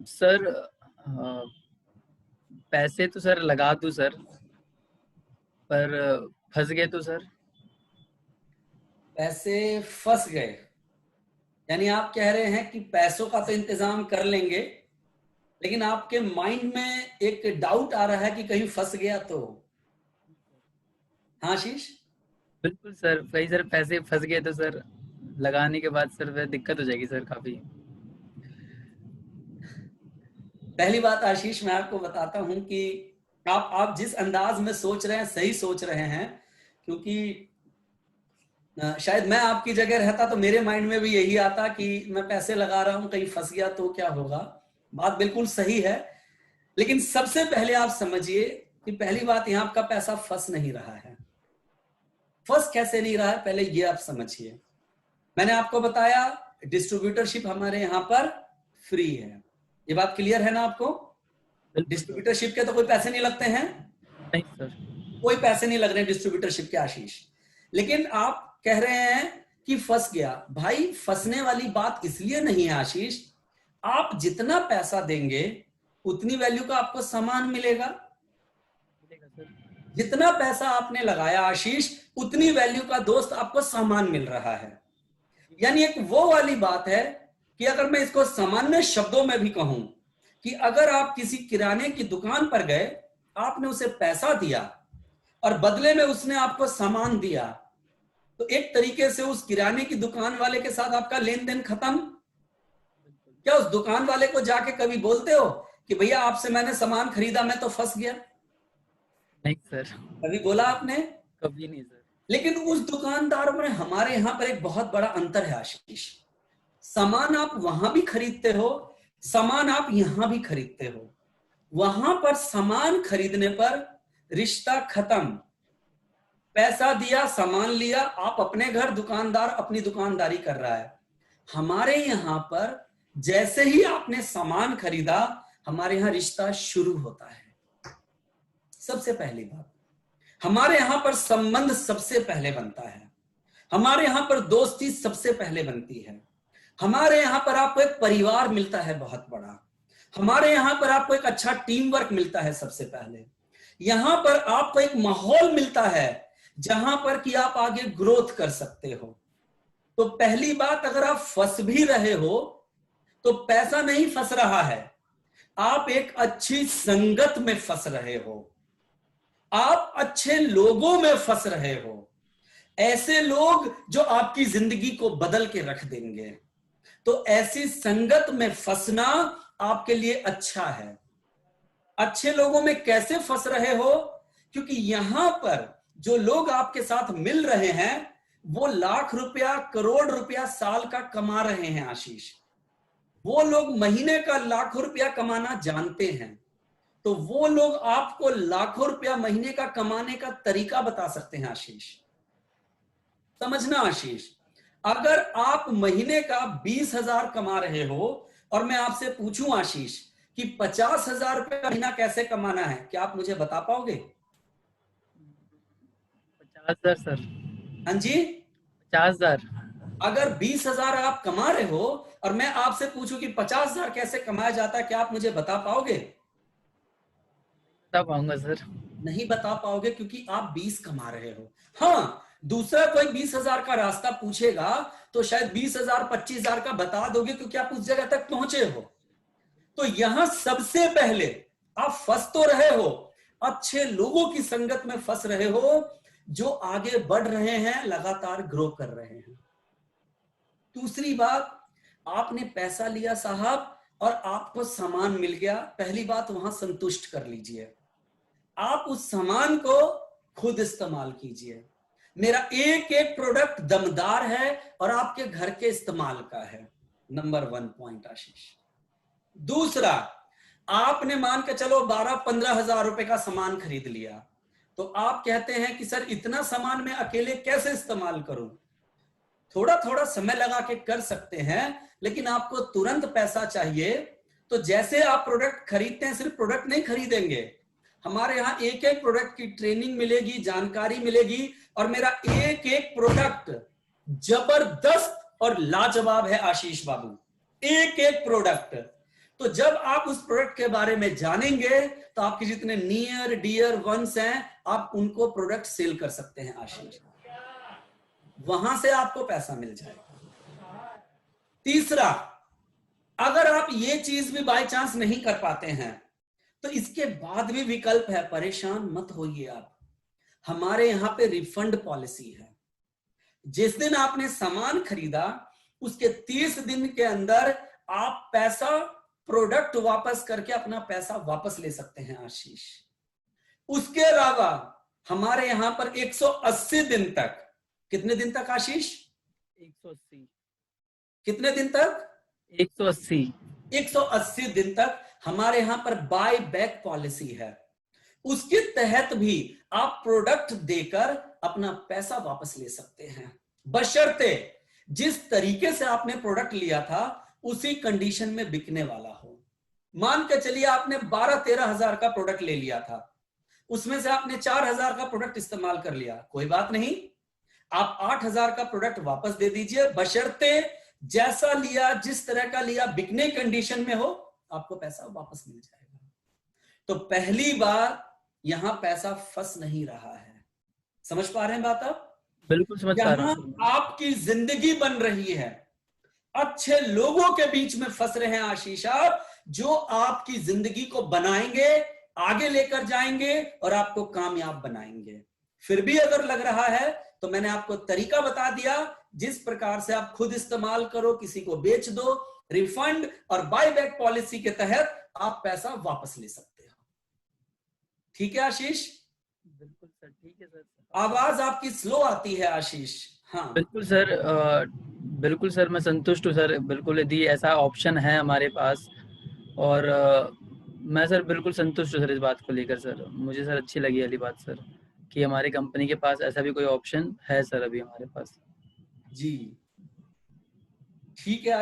Sir पैसे तो sir लगा दूं सर, पर फंस गए तो सर। पैसे फंस गए, यानी आप कह रहे हैं कि पैसों का तो इंतजाम कर लेंगे, लेकिन आपके माइंड में एक डाउट आ रहा है कि कहीं फंस गया तो। हाँ आशीष। बिल्कुल सर, वही सर, पैसे फंस गए तो सर लगाने के बाद सर फिर दिक्कत हो जाएगी सर काफी। पहली बात आशीष, मैं आपको बताता हूं कि आप जिस अंदाज में सोच रहे हैं सही सोच रहे हैं, क्योंकि शायद मैं आपकी जगह रहता तो मेरे माइंड में भी यही आता कि मैं पैसे लगा रहा हूं, कहीं फंस गया तो क्या होगा। बात बिल्कुल सही है, लेकिन सबसे पहले आप समझिए कि पहली बात, यहां आपका पैसा फंस नहीं रहा है। फंस कैसे नहीं रहा है, पहले ये आप समझिए। मैंने आपको बताया डिस्ट्रीब्यूटरशिप हमारे यहां पर फ्री है। ये बात क्लियर है ना आपको? बिल्कुल सर। डिस्ट्रीब्यूटरशिप के तो कोई पैसे नहीं लगते हैं, नहीं सर। कोई पैसे नहीं लग रहे डिस्ट्रीब्यूटरशिप के आशीष। लेकिन आप कह रहे हैं कि फंस गया। भाई फंसने वाली बात इसलिए नहीं है आशीष, आप जितना पैसा देंगे उतनी वैल्यू का आपको सामान मिलेगा। मिलेगा सर। जितना पैसा आपने लगाया आशीष, उतनी वैल्यू का दोस्त आपको सामान मिल रहा है। यानी एक वो वाली बात है कि अगर मैं इसको सामान्य शब्दों में भी कहूं कि अगर आप किसी किराने की दुकान पर गए, आपने उसे पैसा दिया और बदले में उसने आपको सामान दिया, तो एक तरीके से उस किराने की दुकान वाले के साथ आपका लेन देन खत्म। क्या उस दुकान वाले को जाके कभी बोलते हो कि भैया आपसे मैंने सामान खरीदा, मैं तो फंस गया? नहीं सर। कभी बोला आपने? कभी नहीं सर। लेकिन उस दुकानदार में हमारे यहां पर एक बहुत बड़ा अंतर है आशीष। सामान आप वहां भी खरीदते हो, सामान आप यहां भी खरीदते हो। वहां पर सामान खरीदने पर रिश्ता खत्म, पैसा दिया सामान लिया, आप अपने घर, दुकानदार अपनी दुकानदारी कर रहा है। हमारे यहां पर जैसे ही आपने सामान खरीदा, हमारे यहां रिश्ता शुरू होता है। सबसे पहली बात, हमारे यहां पर संबंध सबसे पहले बनता है, हमारे यहां पर दोस्ती सबसे पहले बनती है, हमारे यहां पर आपको एक परिवार मिलता है बहुत बड़ा, हमारे यहां पर आपको एक अच्छा टीम वर्क मिलता है। सबसे पहले यहां पर आपको एक माहौल मिलता है जहां पर कि आप आगे ग्रोथ कर सकते हो। तो पहली बात, अगर आप फंस भी रहे हो तो पैसा नहीं फंस रहा है, आप एक अच्छी संगत में फंस रहे हो, आप अच्छे लोगों में फंस रहे हो, ऐसे लोग जो आपकी जिंदगी को बदल के रख देंगे। तो ऐसी संगत में फंसना आपके लिए अच्छा है। अच्छे लोगों में कैसे फंस रहे हो? क्योंकि यहां पर जो लोग आपके साथ मिल रहे हैं वो लाख रुपया, करोड़ रुपया साल का कमा रहे हैं आशीष। वो लोग महीने का लाखों रुपया कमाना जानते हैं, तो वो लोग आपको लाखों रुपया महीने का कमाने का तरीका बता सकते हैं आशीष। समझना आशीष, अगर आप महीने का 20,000 कमा रहे हो और मैं आपसे पूछूं आशीष कि 50,000 रुपया महीना कैसे कमाना है, क्या आप मुझे बता पाओगे? 50,000 सर। हाँ जी। 50,000। अगर 20,000 आप कमा रहे हो और मैं आपसे पूछूं कि 50,000 कैसे कमाया जाता है, क्या आप मुझे बता पाओगे? बता पाऊंगा सर। नहीं बता पाओगे, क्योंकि आप 20 कमा रहे हो। हाँ, दूसरा कोई 20,000 का रास्ता पूछेगा तो शायद 20,000, 25,000 का बता दोगे, क्योंकि आप उस जगह तक पहुंचे हो। तो यहां सबसे पहले आप फंस तो रहे हो, अच्छे लोगों की संगत में फंस रहे हो जो आगे बढ़ रहे हैं, लगातार ग्रो कर रहे हैं। दूसरी बात, आपने पैसा लिया साहब और आपको सामान मिल गया, पहली बात वहां संतुष्ट कर लीजिए। आप उस सामान को खुद इस्तेमाल कीजिए। मेरा एक एक प्रोडक्ट दमदार है और आपके घर के इस्तेमाल का है। नंबर 1 पॉइंट आशीष। दूसरा, आपने मान के चलो 12-15 हजार रुपए का सामान खरीद लिया, तो आप कहते हैं कि सर इतना सामान मैं अकेले कैसे इस्तेमाल करूं? थोड़ा थोड़ा समय लगा के कर सकते हैं, लेकिन आपको तुरंत पैसा चाहिए। तो जैसे आप प्रोडक्ट खरीदते हैं, सिर्फ प्रोडक्ट नहीं खरीदेंगे, हमारे यहां एक एक प्रोडक्ट की ट्रेनिंग मिलेगी, जानकारी मिलेगी, और मेरा एक एक प्रोडक्ट जबरदस्त और लाजवाब है आशीष बाबू। एक एक प्रोडक्ट तो जब आप उस प्रोडक्ट के बारे में जानेंगे तो आपके जितने नियर डियर वंस हैं, आप उनको प्रोडक्ट सेल कर सकते हैं आशीष, वहां से आपको पैसा मिल जाएगा। तीसरा, अगर आप ये चीज भी बाय चांस नहीं कर पाते हैं तो इसके बाद भी विकल्प है, परेशान मत होइए आप। हमारे यहां पे रिफंड पॉलिसी है। जिस दिन आपने सामान खरीदा उसके 30 दिन के अंदर आप पैसा, प्रोडक्ट वापस करके अपना पैसा वापस ले सकते हैं आशीष। उसके अलावा हमारे यहां पर 180 दिन तक, कितने दिन तक आशीष? 180। कितने दिन तक? 180। 180 दिन तक हमारे यहां पर बाय बैक पॉलिसी है। उसके तहत भी आप प्रोडक्ट देकर अपना पैसा वापस ले सकते हैं, बशर्ते जिस तरीके से आपने प्रोडक्ट लिया था उसी कंडीशन में बिकने वाला हो। मान के चलिए आपने 12-13 हजार का प्रोडक्ट ले लिया था, उसमें से आपने 4,000 का प्रोडक्ट इस्तेमाल कर लिया, कोई बात नहीं, आप 8,000 का प्रोडक्ट वापस दे दीजिए, बशर्ते जैसा लिया, जिस तरह का लिया, बिकने कंडीशन में हो, आपको पैसा वापस मिल जाएगा। तो पहली बार यहां पैसा फंस नहीं रहा है। समझ पा रहे हैं बात आप? बिल्कुल समझ पा रहा यहां हूँ। आपकी जिंदगी बन रही है, अच्छे लोगों के बीच में फंस रहे हैं आशीष आप, जो आपकी जिंदगी को बनाएंगे, आगे लेकर जाएंगे और आपको कामयाब बनाएंगे। फिर भी अगर लग रहा है तो मैंने आपको तरीका बता दिया, जिस प्रकार से आप खुद इस्तेमाल करो, किसी को बेच दो, रिफंड और बाय बैक पॉलिसी के तहत आप पैसा वापस ले सकते हो। ठीक है आशीष? बिल्कुल सर, ठीक है सर। आवाज आपकी स्लो आती है आशीष। हाँ बिल्कुल सर, बिल्कुल सर, मैं संतुष्ट हूँ सर, बिल्कुल यदि ऐसा ऑप्शन है हमारे पास। और मैं सर बिल्कुल संतुष्ट हूँ सर इस बात को लेकर सर। मुझे सर अच्छी लगी वाली बात सर, कि हमारी कंपनी के पास ऐसा भी कोई ऑप्शन है सर अभी हमारे पास। जी, ठीक है।